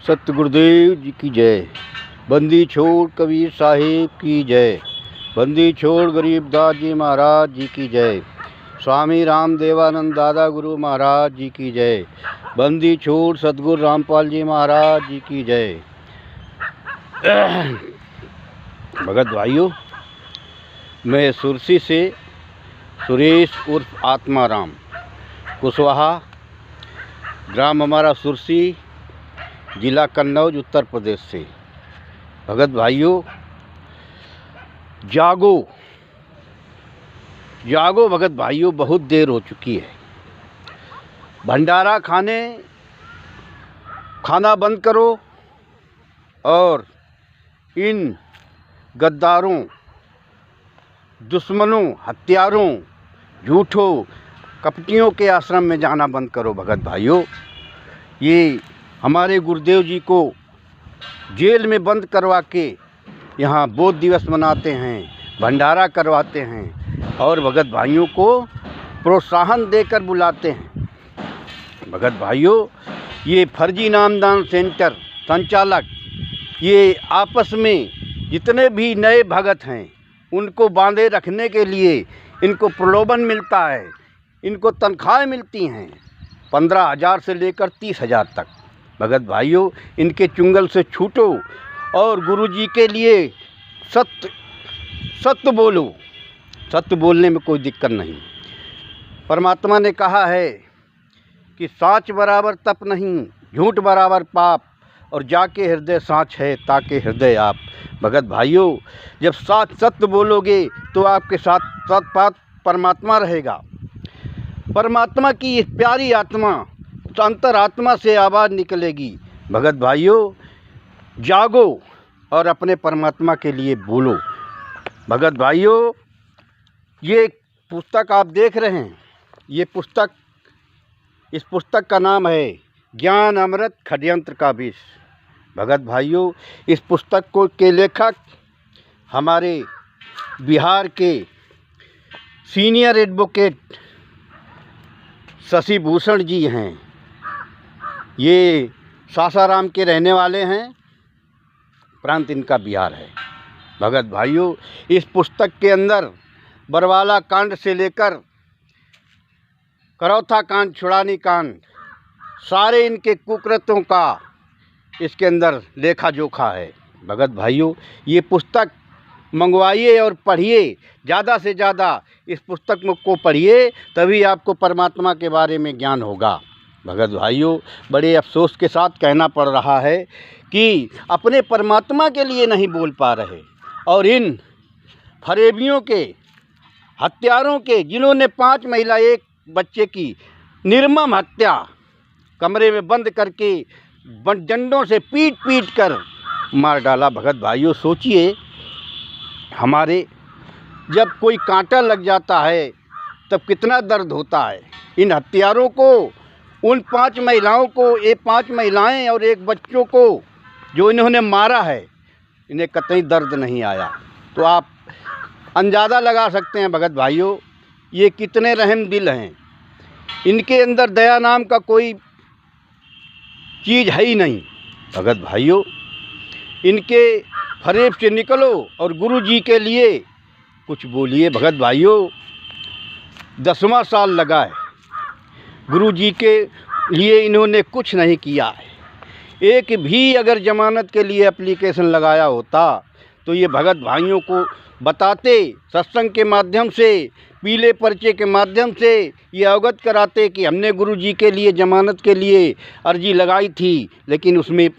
सतगुरुदेव जी की जय। बंदी छोड़ कबीर साहिब की जय। बंदी छोड़ गरीबदास जी महाराज जी की जय। स्वामी रामदेवानंद दादा गुरु महाराज जी की जय। बंदी छोड़ सतगुरु रामपाल जी महाराज जी की जय। भगत भाइयों, मैं सुरसी से सुरेश उर्फ आत्माराम कुशवाहा, ग्राम हमारा सुरसी, जिला कन्नौज, उत्तर प्रदेश से। भगत भाइयों, जागो जागो भगत भाइयों, बहुत देर हो चुकी है। भंडारा खाना बंद करो और इन गद्दारों, दुश्मनों, हत्यारों, झूठों, कपटियों के आश्रम में जाना बंद करो। भगत भाइयों, ये हमारे गुरुदेव जी को जेल में बंद करवा के यहाँ बोध दिवस मनाते हैं, भंडारा करवाते हैं और भगत भाइयों को प्रोत्साहन देकर बुलाते हैं। भगत भाइयों, ये फर्जी नामदान सेंटर संचालक, ये आपस में जितने भी नए भगत हैं उनको बांधे रखने के लिए इनको प्रलोभन मिलता है, इनको तनख्वाहें मिलती हैं 15,000 से लेकर 30,000 तक। भगत भाइयों, इनके चुंगल से छूटो और गुरु जी के लिए सत्य बोलो। सत्य बोलने में कोई दिक्कत नहीं। परमात्मा ने कहा है कि साच बराबर तप नहीं, झूठ बराबर पाप, और जाके हृदय साच है ताके हृदय आप। भगत भाइयों, जब सत्य बोलोगे तो आपके साथ परमात्मा रहेगा। परमात्मा की इस प्यारी आत्मा, तो अंतरात्मा से आवाज़ निकलेगी। भगत भाइयों, जागो और अपने परमात्मा के लिए बोलो। भगत भाइयों, ये पुस्तक आप देख रहे हैं, इस पुस्तक का नाम है ज्ञान अमृत षड्यंत्र का विष। भगत भाइयों, इस पुस्तक के लेखक हमारे बिहार के सीनियर एडवोकेट शशि भूषण जी हैं। ये सासाराम के रहने वाले हैं, प्रांत इनका बिहार है। भगत भाइयों, इस पुस्तक के अंदर बरवाला कांड से लेकर करौथा कांड, छुड़ानी कांड, सारे इनके कुकृत्यों का इसके अंदर लेखा जोखा है। भगत भाइयों, ये पुस्तक मंगवाइए और पढ़िए, ज़्यादा से ज़्यादा इस पुस्तक को पढ़िए, तभी आपको परमात्मा के बारे में ज्ञान होगा। भगत भाइयों, बड़े अफसोस के साथ कहना पड़ रहा है कि अपने परमात्मा के लिए नहीं बोल पा रहे और इन फरेबियों के, हत्यारों के, जिन्होंने 5 महिला 1 बच्चे की निर्मम हत्या कमरे में बंद करके डंडों से पीट कर मार डाला। भगत भाइयों, सोचिए, हमारे जब कोई कांटा लग जाता है तब कितना दर्द होता है। इन हत्यारों को, उन 5 महिलाओं को, ये 5 महिलाएं और 1 बच्चों को जो इन्होंने मारा है, इन्हें कतई दर्द नहीं आया। तो आप अंदाज़ा लगा सकते हैं भगत भाइयों, ये कितने रहम दिल हैं। इनके अंदर दया नाम का कोई चीज़ है ही नहीं। भगत भाइयों, इनके फरेब से निकलो और गुरु जी के लिए कुछ बोलिए। भगत भाइयों, 10वां साल लगा है, गुरु जी के लिए इन्होंने कुछ नहीं किया है। एक भी अगर जमानत के लिए एप्लीकेशन लगाया होता तो ये भगत भाइयों को बताते, सत्संग के माध्यम से, पीले पर्चे के माध्यम से ये अवगत कराते कि हमने गुरु जी के लिए जमानत के लिए अर्जी लगाई थी, लेकिन उसमें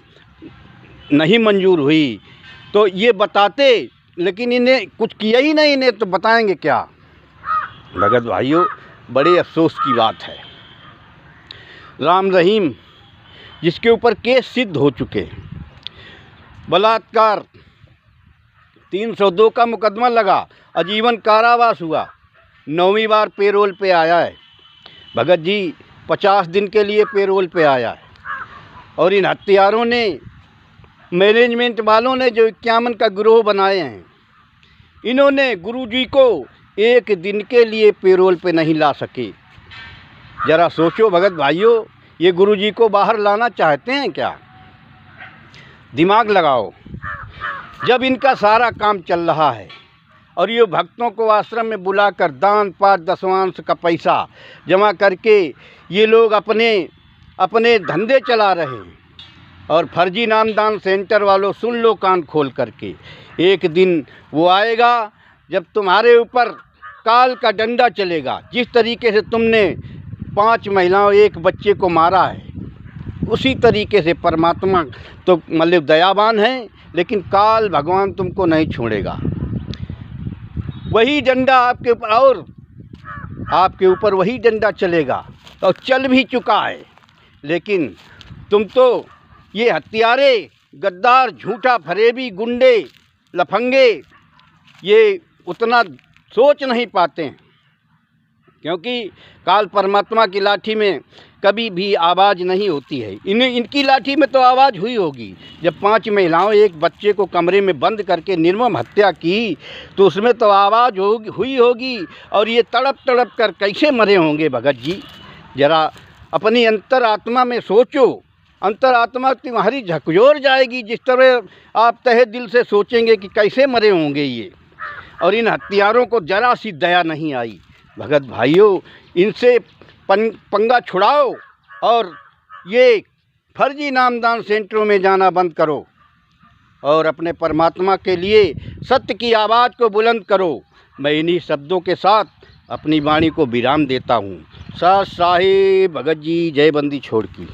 नहीं मंजूर हुई। तो ये बताते, लेकिन इन्हें कुछ किया ही नहीं, इन्हें तो बताएंगे क्या। भगत भाइयों, बड़े अफसोस की बात है। राम रहीम, जिसके ऊपर केस सिद्ध हो चुके, बलात्कार 302 का मुकदमा लगा, आजीवन कारावास हुआ, 9वीं बार पेरोल पे आया है। भगत जी 50 दिन के लिए पेरोल पे आया है और इन हत्यारों ने, मैनेजमेंट वालों ने जो 51 का गिरोह बनाए हैं, इन्होंने गुरुजी को 1 दिन के लिए पेरोल पे नहीं ला सके। ज़रा सोचो भगत भाइयों, ये गुरुजी को बाहर लाना चाहते हैं क्या? दिमाग लगाओ। जब इनका सारा काम चल रहा है और ये भक्तों को आश्रम में बुलाकर दान पाठ दशवांश का पैसा जमा करके ये लोग अपने अपने धंधे चला रहे हैं, और फर्जी नामदान सेंटर वालों सुन लो कान खोल करके, एक दिन वो आएगा जब तुम्हारे ऊपर काल का डंडा चलेगा। जिस तरीके से तुमने 5 महिलाओं 1 बच्चे को मारा है, उसी तरीके से परमात्मा तो मतलब दयावान है, लेकिन काल भगवान तुमको नहीं छोड़ेगा। वही डंडा आपके ऊपर, और आपके ऊपर वही डंडा चलेगा और चल भी चुका है। लेकिन तुम तो ये हत्यारे, गद्दार, झूठा फरेबी, गुंडे, लफंगे ये उतना सोच नहीं पाते हैं, क्योंकि काल परमात्मा की लाठी में कभी भी आवाज़ नहीं होती है। इनकी लाठी में तो आवाज़ हुई होगी जब 5 महिलाओं 1 बच्चे को कमरे में बंद करके निर्मम हत्या की, तो उसमें तो आवाज़ हुई होगी। और ये तड़प तड़प कर कैसे मरे होंगे भगत जी, ज़रा अपनी अंतरात्मा में सोचो। अंतरात्मा तुम्हारी झकझोर जाएगी जिस तरह आप तहे दिल से सोचेंगे कि कैसे मरे होंगे ये। और इन हत्यारों को ज़रा सी दया नहीं आई। भगत भाइयों, इनसे पंगा छुड़ाओ और ये फर्जी नामदान सेंटरों में जाना बंद करो और अपने परमात्मा के लिए सत्य की आवाज़ को बुलंद करो। मैं इन्हीं शब्दों के साथ अपनी वाणी को विराम देता हूँ। साथ साहिब भगत जी जय बंदी छोड़ की।